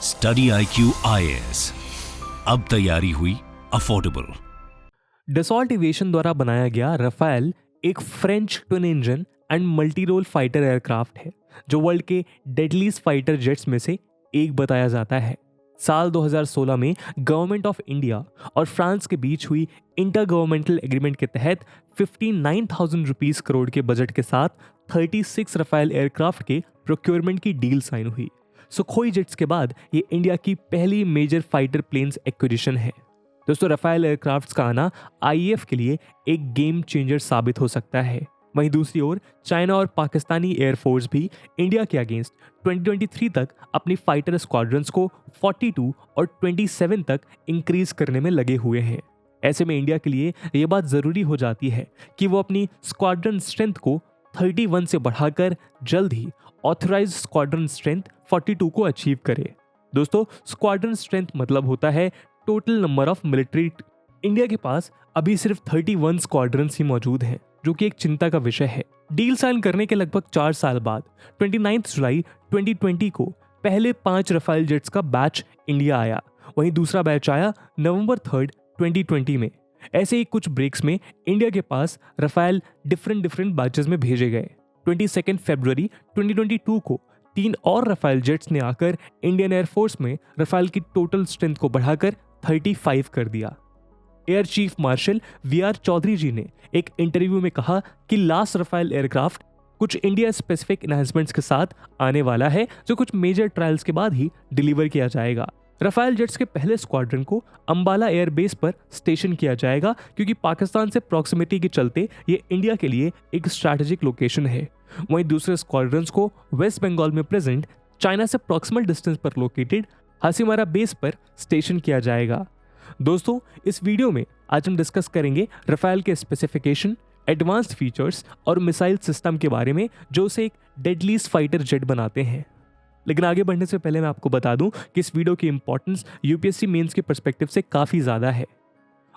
Study IQ IAS, अब तैयारी हुई अफोर्डेबल। डसॉल्ट एविएशन द्वारा बनाया गया राफेल एक French twin engine and multi role fighter aircraft है जो वर्ल्ड के डेडलीस्ट फाइटर जेट्स में से एक बताया जाता है। साल 2016 में गवर्नमेंट ऑफ इंडिया और फ्रांस के बीच हुई इंटर गवर्नमेंटल एग्रीमेंट के तहत 59,000 रुपीस करोड़ के बजट के साथ 36 राफेल एयरक्राफ्ट के प्रोक्योरमेंट की डील साइन हुई। सुखोई जेट्स के बाद ये इंडिया की पहली मेजर फाइटर प्लेन्स एक्विजिशन है। दोस्तों, राफेल एयरक्राफ्ट्स का आना आईएएफ के लिए एक गेम चेंजर साबित हो सकता है। वहीं दूसरी ओर चाइना और पाकिस्तानी एयरफोर्स भी इंडिया के अगेंस्ट 2023 तक अपनी फाइटर स्क्वाड्रंस को 42 और 27 तक इंक्रीज करने में लगे हुए हैं। ऐसे में इंडिया के लिए यह बात जरूरी हो जाती है कि वो अपनी स्क्वाड्रन स्ट्रेंथ को 31 से बढ़ाकर जल्द ही ऑथराइज्ड स्क्वाड्रन स्ट्रेंथ 42 को अचीव करे। दोस्तों, स्क्वाड्रन स्ट्रेंथ मतलब होता है total number of military. India के पास अभी सिर्फ 31 स्क्वाड्रंस ही मौजूद हैं, जो कि एक चिंता का विषय है। डील साइन करने के लगभग 4 साल बाद 29 जुलाई 2020 को पहले 5 राफेल जेट्स का बैच इंडिया आया। वहीं दूसरा बैच आया नवंबर 3, 2020 में। ऐसे ही कुछ ब्रेक्स में इंडिया के पास राफेल डिफरेंट बैचेस में भेजे गए। 22 फरवरी 2022 को 3 और राफेल जेट्स ने आकर इंडियन एयरफोर्स में राफेल की टोटल स्ट्रेंथ को बढ़ाकर 35 कर दिया। Air chief marshal VR Chaudhari ji ने एक इंटरव्यू में कहा कि लास्ट राफेल एयरक्राफ्ट कुछ इंडिया स्पेसिफिक एनहांसमेंट्स के साथ आने वाला है, जो कुछ मेजर ट्रायल्स के बाद ही डिलीवर किया जाएगा। राफेल जेट्स के पहले स्क्वाड्रन को अंबाला एयरबेस पर स्टेशन किया जाएगा, क्योंकि पाकिस्तान से प्रॉक्सिमिटी के चलते ये इंडिया के लिए एक स्ट्रैटेजिक लोकेशन है। वहीं दूसरे स्क्वाड्रंस को वेस्ट बंगाल में प्रेजेंट चाइना से प्रॉक्सिमल डिस्टेंस पर लोकेटेड हासीमारा बेस पर स्टेशन किया जाएगा। दोस्तों, इस वीडियो में आज हम डिस्कस करेंगे राफेल के स्पेसिफिकेशन, एडवांस्ड फीचर्स और मिसाइल सिस्टम के बारे में, जो उसे एक डेडलीस्ट फाइटर जेट बनाते हैं। लेकिन आगे बढ़ने से पहले मैं आपको बता दूं कि इस वीडियो की इंपॉर्टेंस यूपीएससी मेंस के पर्सपेक्टिव से काफ़ी ज़्यादा है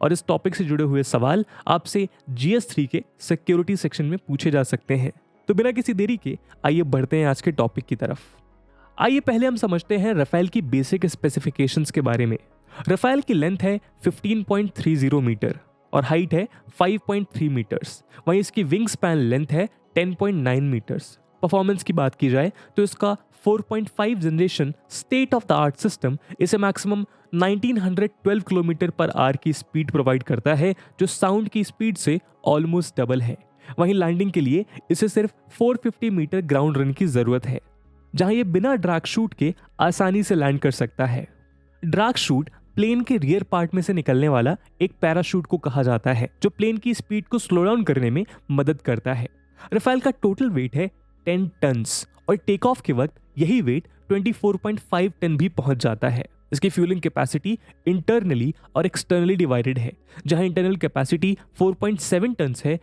और इस टॉपिक से जुड़े हुए सवाल आपसे GS3 के सिक्योरिटी सेक्शन में पूछे जा सकते हैं। तो बिना किसी देरी के आइए बढ़ते हैं आज के टॉपिक की तरफ। आइए पहले हम समझते हैं राफेल की बेसिक स्पेसिफिकेशंस के बारे में। राफेल की लेंथ है 15.30 मीटर और हाइट है 5.3 मीटर्स। वहीं इसकी विंग स्पैन लेंथ है 10.9 मीटर्स। परफॉर्मेंस की बात की जाए तो इसका 4.5 generation state of the art system इसे मैक्सिमम 1912 किलोमीटर पर आवर की स्पीड प्रोवाइड करता है, जो साउंड की स्पीड से ऑलमोस्ट डबल है। वहीं लैंडिंग के लिए इसे सिर्फ 450 मीटर ग्राउंड रन की जरूरत है, जहां ये बिना ड्रैग शूट के आसानी से लैंड कर सकता है। ड्रैग शूट प्लेन के रियर पार्ट में से निकलने वाला एक पैराशूट को कहा जाता है, जो प्लेन की स्पीड को स्लो डाउन करने में मदद करता है। राफेल का टोटल वेट है 10 टन्स और टेक ऑफ के वक्त यही वेट 24.5 टन भी पहुंच जाता है। इसकी फ्यूलिंग कैपेसिटी इंटरनली और एक्सटर्नली डिवाइडेड है, जहां इंटरनल कैपेसिटी 4.7 टन्स है,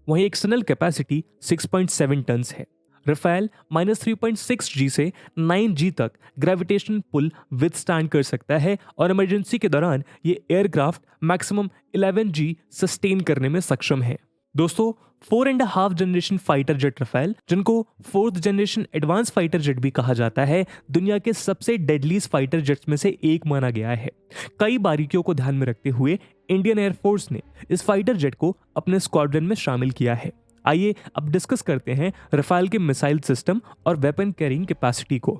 वहीं एक्सटर्नल कैपेसिटी 6.7 टन्स है। राफेल -3.6 G से 9 G तक ग्रेविटेशनल पुल विथस्टैंड कर सकता है और इमरजेंसी के दौरान ये एयरक्राफ्ट मैक्सिमम 11 G सस्टेन करने में सक्षम है। दोस्तों, 4.5 जनरेशन फाइटर जेट राफेल, जिनको 4th generation advance fighter jet भी कहा जाता है, दुनिया के सबसे डेडलीस्ट फाइटर जेट्स में से एक माना गया है। कई बारीकियों को ध्यान में रखते हुए इंडियन एयरफोर्स ने इस फाइटर जेट को अपने स्क्वाड्रन में शामिल किया है। आइए अब डिस्कस करते हैं राफेल के मिसाइल सिस्टम और वेपन कैरिंग कैपेसिटी को।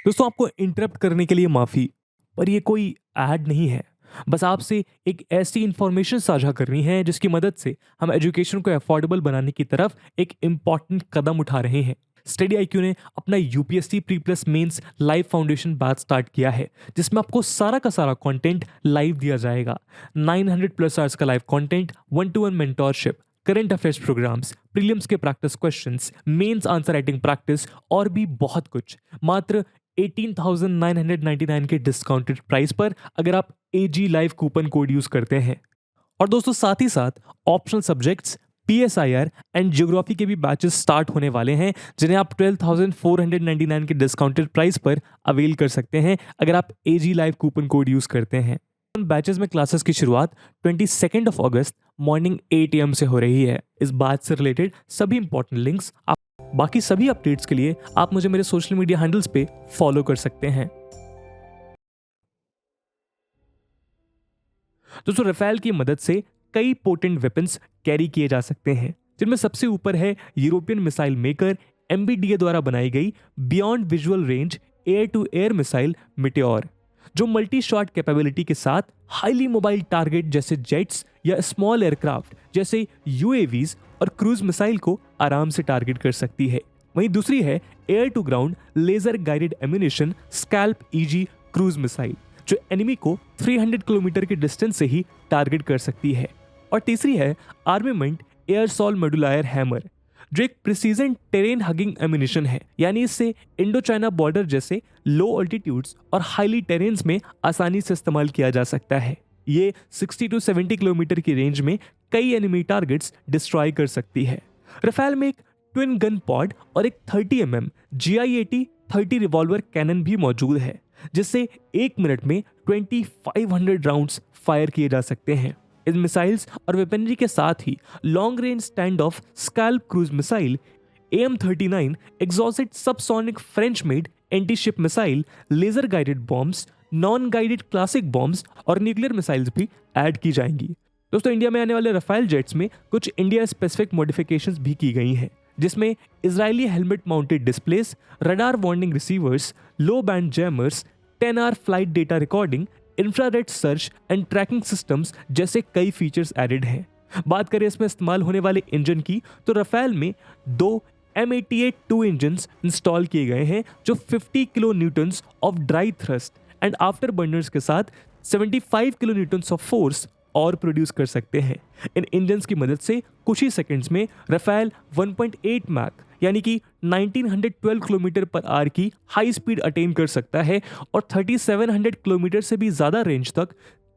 दोस्तों, आपको इंटरप्ट करने के लिए माफी, पर ये कोई ऐड नहीं है। बस आपसे एक ऐसी इंफॉर्मेशन साझा करनी है जिसकी मदद से हम एजुकेशन को अफोर्डेबल बनाने की तरफ एक इंपॉर्टेंट कदम उठा रहे हैं। स्टडी IQ ने अपना UPSC pre plus mains live foundation batch start किया है, जिसमें आपको सारा का सारा कंटेंट लाइव दिया जाएगा। 900+ आवर्स का live content, 1-to-1 mentorship, current affairs programmes, prelims के practice questions, mains answer writing practice और भी बहुत कुछ, मात्र 18,999 के डिस्काउंटेड प्राइस पर, अगर आप AG live coupon code use करते हैं। और दोस्तों, साथ ही साथ optional subjects, PSIR and geography के भी बैचेस स्टार्ट होने वाले हैं, जिन्हें आप 12,499 के डिस्काउंटेड प्राइस पर अवेल कर सकते हैं अगर आप AG live coupon code use करते हैं। बैचेस में क्लासेस की शुरुआत 22 अगस्त मॉर्निंग 8 AM से हो रही है। इस बात से रिलेटेड सभी इंपॉर्टेंट लिंक्स, बाकी सभी अपडेट्स के लिए आप मुझे मेरे सोशल मीडिया हैंडल्स पे फॉलो कर सकते हैं। दोस्तों रफेल की मदद से कई पोटेंट वेपन्स कैरी किए जा सकते हैं, जिनमें सबसे ऊपर है यूरोपियन मिसाइल मेकर MBDA द्वारा बनाई गई beyond visual range air to air missile Meteor, जो मल्टी शॉट कैपेबिलिटी के साथ हाईली मोबाइल टारगेट जैसे जेट्स या स्मॉल एयरक्राफ्ट जैसे UAVs और क्रूज मिसाइल को आराम से टारगेट कर सकती है। वहीं दूसरी है air to ground laser guided ammunition SCALP EG cruise missile, जो एनिमी को 300 किलोमीटर के डिस्टेंस से ही टारगेट कर सकती है। और तीसरी है आर्मीमेंट एयर सॉल मॉड्यूलायर हैमर, जो एक प्रिसीजन टेरेन हगिंग एम्यूनेशन है, यानी इससे इंडो चाइना बॉर्डर जैसे लो ऑल्टीट्यूड्स और हाईली टेरेन्स में आसानी से इस्तेमाल किया जा सकता है। ये 60 to 70 किलोमीटर की रेंज में कई एनिमी टारगेट्स डिस्ट्रॉय कर सकती है। रफेल में एक ट्विन गन पॉड और एक 30 mm GI-80-30 रिवॉल्वर कैनन भी मौजूद है, जिससे 1 मिनट में 2500 राउंड्स फायर किए जा सकते हैं। इन मिसाइल्स और वेपनरी के साथ ही long range stand off Scalp cruise missile, AM-39 Exocet subsonic French made anti ship missile, laser guided bombs, non guided classic bombs और न्यूक्लियर मिसाइल्स भी ऐड की जाएंगी। दोस्तों इंडिया में आने वाले रफेल जेट्स में कुछ इंडिया स्पेसिफिक मॉडिफिकेशंस भी की गई हैं, जिसमें Israeli helmet mounted displays, radar warning receivers, low band jammers, 10 hour flight data recording, infrared search and tracking systems जैसे कई फीचर्स एडेड हैं। बात करें इसमें इस्तेमाल होने वाले इंजन की, तो रफेल में 2 M88-2 इंजन्स इंस्टॉल किए गए हैं, जो 50 kilo newtons of dry thrust and after burners के साथ 75 किलो न्यूटन्स ऑफ फोर्स और प्रोड्यूस कर सकते हैं। इन इंजन्स की मदद से कुछ ही सेकंड्स में रफेल 1.8 मैक यानी कि 1912 किलोमीटर पर आवर की हाई स्पीड अटेन कर सकता है और 3700 किलोमीटर से भी ज़्यादा रेंज तक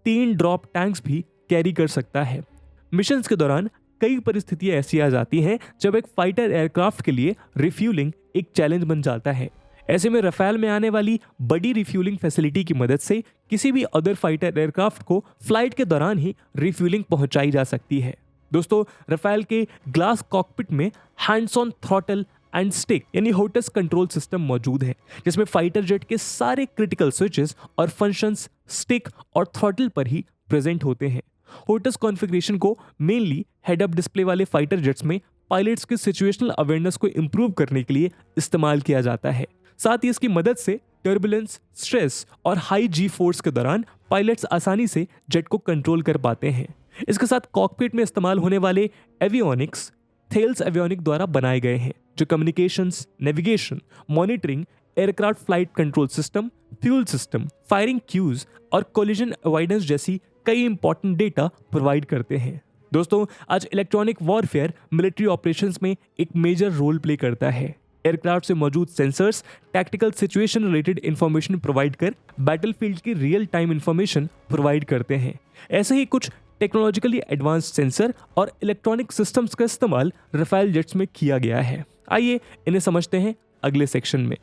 3 ड्रॉप टैंक्स भी कैरी कर सकता है। मिशंस के दौरान कई परिस्थितियां ऐसी आ जाती हैं जब एक फाइटर एयरक्राफ्ट के लिए रिफ्यूलिंग एक चैलेंज बन जाता है। ऐसे में रफेल में आने वाली बड़ी रिफ्यूलिंग फैसिलिटी की मदद से किसी भी अदर फाइटर एयरक्राफ्ट को फ्लाइट के दौरान ही रिफ्यूलिंग पहुंचाई जा सकती है। दोस्तों रफेल के ग्लास कॉकपिट में hands on throttle and stick यानी होटस कंट्रोल सिस्टम मौजूद है, जिसमें फाइटर जेट के सारे क्रिटिकल स्विचेस और फंक्शंस स्टिक और थ्रॉटल पर ही प्रेजेंट होते हैं। होटस कॉन्फ़िगरेशन को मेनली हेड अप डिस्प्ले वाले फाइटर जेट्स में पायलट्स के सिचुएशनल अवेयरनेस को इंप्रूव करने के लिए इस्तेमाल किया जाता है। साथ ही इसकी मदद से टर्बुलेंस, स्ट्रेस और हाई G फोर्स के दौरान पायलट्स आसानी से जेट को कंट्रोल कर पाते हैं। इसके साथ कॉकपिट में इस्तेमाल होने वाले एवियोनिक्स थेल्स एवियोनिक द्वारा बनाए गए हैं, जो communications, navigation, monitoring, aircraft flight control system, fuel system, firing cues और कोलिजन अवॉइडेंस जैसी कई इंपॉर्टेंट डेटा प्रोवाइड करते हैं। दोस्तों आज इलेक्ट्रॉनिक वॉरफेयर मिलिट्री ऑपरेशंस में एक मेजर रोल प्ले करता है। एयरक्राफ्ट से मौजूद sensors tactical situation related information provide कर बैटलफील्ड की रियल टाइम इंफॉर्मेशन प्रोवाइड करते हैं। ऐसे ही कुछ टेक्नोलॉजिकली एडवांस्ड सेंसर और इलेक्ट्रॉनिक सिस्टम्स का इस्तेमाल रफेल जेट्स में किया गया है। आइए इन्हें समझते हैं अगले सेक्शन में।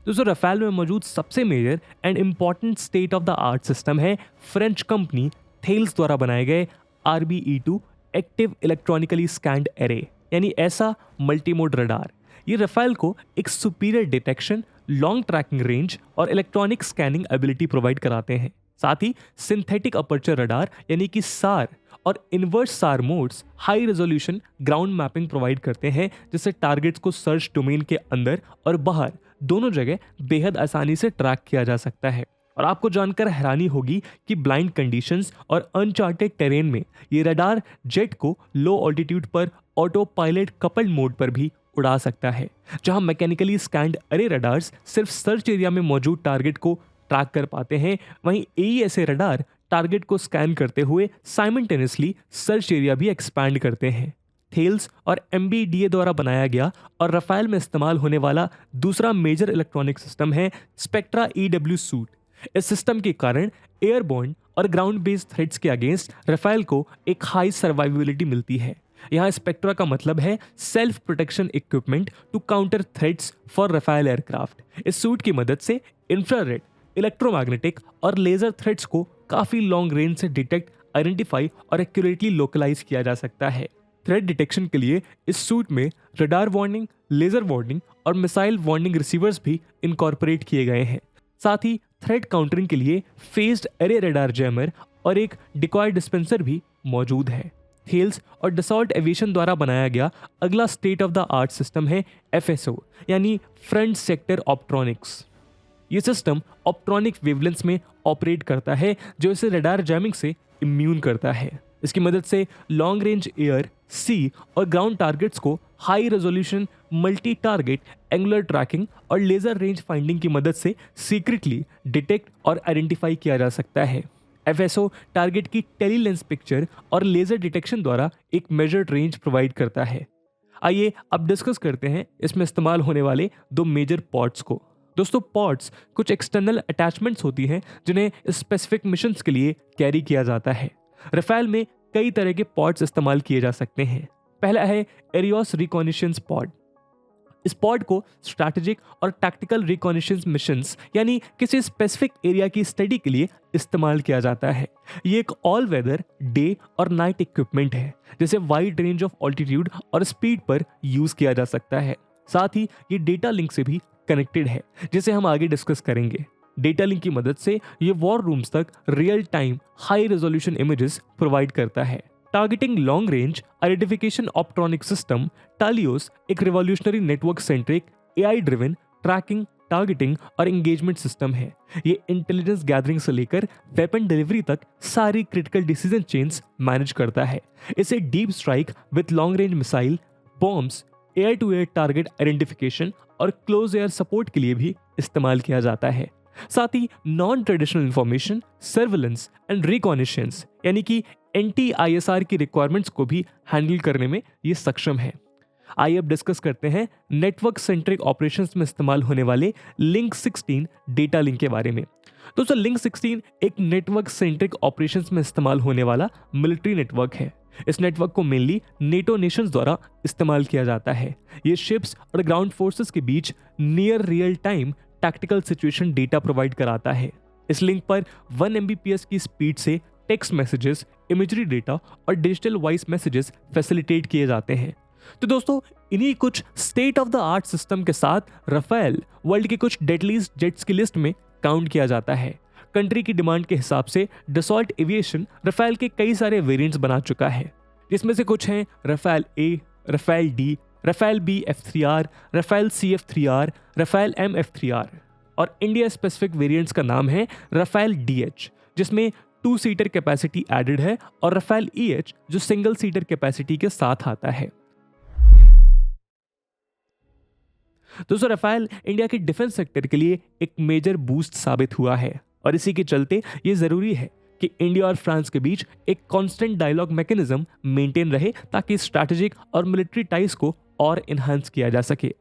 दोस्तों रफेल में मौजूद सबसे major and important state of the art system है फ्रेंच कंपनी थेल्स द्वारा बनाए गए RBE-2 active electronically scanned array यानी ऐसा मल्टीमोड रडार। ये रफेल को एक superior detection, long tracking range और इलेक्ट्रॉनिक स्कैनिंग एबिलिटी प्रोवाइड कराते हैं। साथ ही सिंथेटिक अपर्चर रडार यानी कि SAR और inverse SAR modes high resolution ground mapping provide करते हैं, जिससे टारगेट्स को सर्च डोमेन के अंदर और बाहर दोनों जगह बेहद आसानी से ट्रैक किया जा सकता है। और आपको जानकर हैरानी होगी कि ब्लाइंड कंडीशंस और अनचार्टेड टेरेन में ये रडार जेट को लो ऑल्टीट्यूड पर ऑटो पायलट कपल्ड मोड पर भी उड़ा सकता है, जहां मैकेनिकली स्कैन्ड अरे रडार्स सिर्फ सर्च एरिया में मौजूद टारगेट को ट्रैक कर पाते हैं। वहीं AESA रडार टारगेट को स्कैन करते हुए साइमल्टेनियसली सर्च एरिया भी एक्सपैंड करते हैं। थेल्स और MBDA द्वारा बनाया गया और रफेल में इस्तेमाल होने वाला दूसरा मेजर इलेक्ट्रॉनिक सिस्टम है स्पेक्ट्रा EW सूट। इस सिस्टम के कारण एयरबोर्न और ग्राउंड बेस्ड थ्रेट्स के अगेंस्ट रफेल को एक हाई सर्वाइवेबिलिटी मिलती है। यहाँ स्पेक्ट्रा का मतलब है self protection equipment to counter threats for Rafale aircraft. इस सूट की मदद से इंफ्रारेड, इलेक्ट्रोमैग्नेटिक और लेजर थ्रेट्स को काफी लॉन्ग रेंज से डिटेक्ट, आइडेंटिफाई और एक्यूरेटली लोकलाइज किया जा सकता है। थ्रेट डिटेक्शन के लिए इस सूट में रडार वार्निंग, लेजर वार्निंग और मिसाइल वार्निंग रिसीवर्स भी इनकॉर्पोरेट किए गए हैं। साथ ही थ्रेट काउंटरिंग के लिए फेस्ड एरे रडार जैमर और एक डिकॉय डिस्पेंसर भी मौजूद है। थेल्स और डसॉल्ट एविएशन द्वारा बनाया गया अगला state of the art system है FSO यानी फ्रंट सेक्टर ऑप्ट्रॉनिक्स। ये सिस्टम ऑप्ट्रॉनिक वेवलेंथ्स में ऑपरेट करता है जो इसे रडार जैमिंग से इम्यून करता है। इसकी मदद से लॉन्ग रेंज एयर, सी और ग्राउंड टारगेट्स को high resolution multi target angular tracking और लेजर रेंज फाइंडिंग की मदद से सीक्रेटली डिटेक्ट और आइडेंटिफाई किया जा सकता है। FSO टारगेट की टेली लेंस पिक्चर और लेजर डिटेक्शन द्वारा एक मेजर्ड रेंज प्रोवाइड करता है। आइए अब डिस्कस करते हैं इसमें इस्तेमाल होने वाले दो मेजर पॉड्स को। दोस्तों, पॉड्स कुछ एक्सटर्नल अटैचमेंट्स होती हैं जिन्हें स्पेसिफिक मिशंस के लिए कैरी किया जाता है। रफेल में कई तरह के पॉड्स इस्तेमाल किए जा सकते हैं। पहला है एरियोस रिकॉनिशंस पॉड। इस पॉड को स्ट्रैटेजिक और टैक्टिकल रिकॉनिशंस मिशंस यानी किसी स्पेसिफिक एरिया की स्टडी के लिए इस्तेमाल किया जाता है। ये एक ऑल वेदर डे और नाइट इक्विपमेंट है जिसे वाइड रेंज ऑफ ऑल्टीट्यूड और स्पीड पर यूज किया जा सकता है। साथ ही ये डेटा लिंक से भी कनेक्टेड है जिसे हम आगे डिस्कस करेंगे। डेटा लिंक की मदद से ये वॉर रूम्स तक real time high resolution images provide करता है। Targeting long range identification optronic system Talios एक revolutionary network centric AI driven tracking, targeting और एंगेजमेंट सिस्टम है। ये इंटेलिजेंस गैदरिंग से लेकर वेपन डिलीवरी तक सारी क्रिटिकल डिसीजन चेन्स मैनेज करता है। इसे deep strike with long range missile, bombs, air to air target identification और क्लोज एयर सपोर्ट के लिए भी इस्तेमाल किया जाता है। साथ ही non traditional information, surveillance and reconnaissance यानी कि NT-ISR की रिक्वायरमेंट्स को भी हैंडल करने में ये सक्षम है। आइए अब डिस्कस करते हैं नेटवर्क सेंट्रिक ऑपरेशंस में इस्तेमाल होने वाले लिंक 16 डेटा लिंक के बारे में। दोस्तों, लिंक 16 एक नेटवर्क सेंट्रिक ऑपरेशंस में इस्तेमाल होने वाला मिलिट्री नेटवर्क है। इस नेटवर्क को मेनली नेटो नेशंस द्वारा इस्तेमाल किया जाता है। ये शिप्स और ग्राउंड फोर्सेस के बीच near real time tactical situation data provide कराता है। इस लिंक पर 1 Mbps की स्पीड से टेक्स्ट मैसेजेस, इमेजरी डेटा और डिजिटल वॉइस मैसेजेस फैसिलिटेट किए जाते हैं। तो दोस्तों, इन्हीं कुछ state of the art system के साथ रफेल वर्ल्ड के कुछ डेडलीस्ट जेट्स की लिस्ट में काउंट किया जाता है। कंट्री की डिमांड के हिसाब से डसॉल्ट एविएशन रफेल के कई सारे वेरिएंट्स बना चुका है, जिसमें से कुछ हैं Rafale A, Rafale D, Rafale B F3R, Rafale C F3R, Rafale M F3R और इंडिया स्पेसिफिक वेरिएंट्स का नाम है रफेल DH, जिसमें 2 सीटर कैपेसिटी एडेड है, और रफेल EH जो सिंगल सीटर कैपेसिटी के साथ आता है। दोस्तों, रफेल इंडिया के डिफेंस सेक्टर के लिए एक मेजर बूस्ट साबित हुआ है और इसी के चलते ये जरूरी है कि इंडिया और फ्रांस के बीच एक कांस्टेंट डायलॉग मैकेनिज्म मेंटेन रहे ताकि स्ट्रैटेजिक और मिलिट्री टाइज को और इनहांस किया जा सके।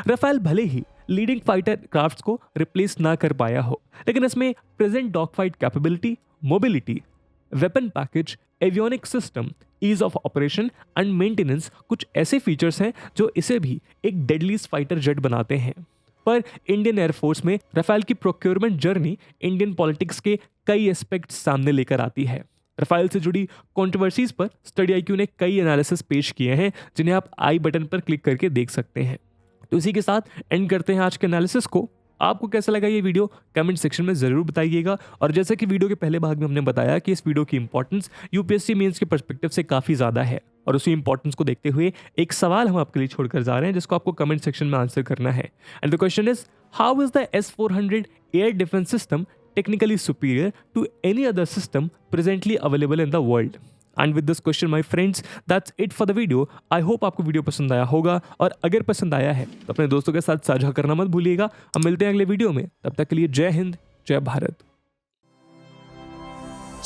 रफेल भले ही लीडिंग फाइटर क्राफ्ट्स को रिप्लेस ना कर पाया हो, लेकिन इसमें present dog fight capability, mobility, weapon package, avionic system, ease of operation and maintenance कुछ ऐसे फीचर्स हैं जो इसे भी एक डेडलीस्ट फाइटर जेट बनाते हैं। पर इंडियन एयरफोर्स में रफेल की प्रोक्योरमेंट जर्नी इंडियन पॉलिटिक्स के कई एस्पेक्ट्स सामने लेकर आती है। रफेल से जुड़ी कंट्रोवर्सीज पर स्टडी IQ ने कई एनालिसिस पेश किए हैं जिन्हें आप आई बटन पर क्लिक करके देख सकते हैं। तो इसी के साथ एंड करते हैं आज के एनालिसिस को। आपको कैसा लगा ये वीडियो कमेंट सेक्शन में जरूर बताइएगा। और जैसा कि वीडियो के पहले भाग में हमने बताया कि इस वीडियो की इंपॉर्टेंस UPSC मेंस के पर्सपेक्टिव से काफ़ी ज़्यादा है, और उसी इंपॉर्टेंस को देखते हुए एक सवाल हम आपके लिए छोड़कर जा रहे हैं जिसको आपको कमेंट सेक्शन में आंसर करना है। And the question is, how is the S-400 air defence system technically superior to any other system presently available in the world? And with this question, my friends, that's it for the video. I hope आपको video पसंद आया होगा, और अगर पसंद आया है तो अपने दोस्तों के साथ साझा करना मत भूलिएगा। हम मिलते हैं अगले वीडियो में, तब तक के लिए जय हिंद, जय भारत।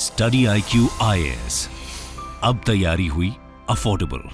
स्टडी IQ IAS, अब तैयारी हुई अफोर्डेबल।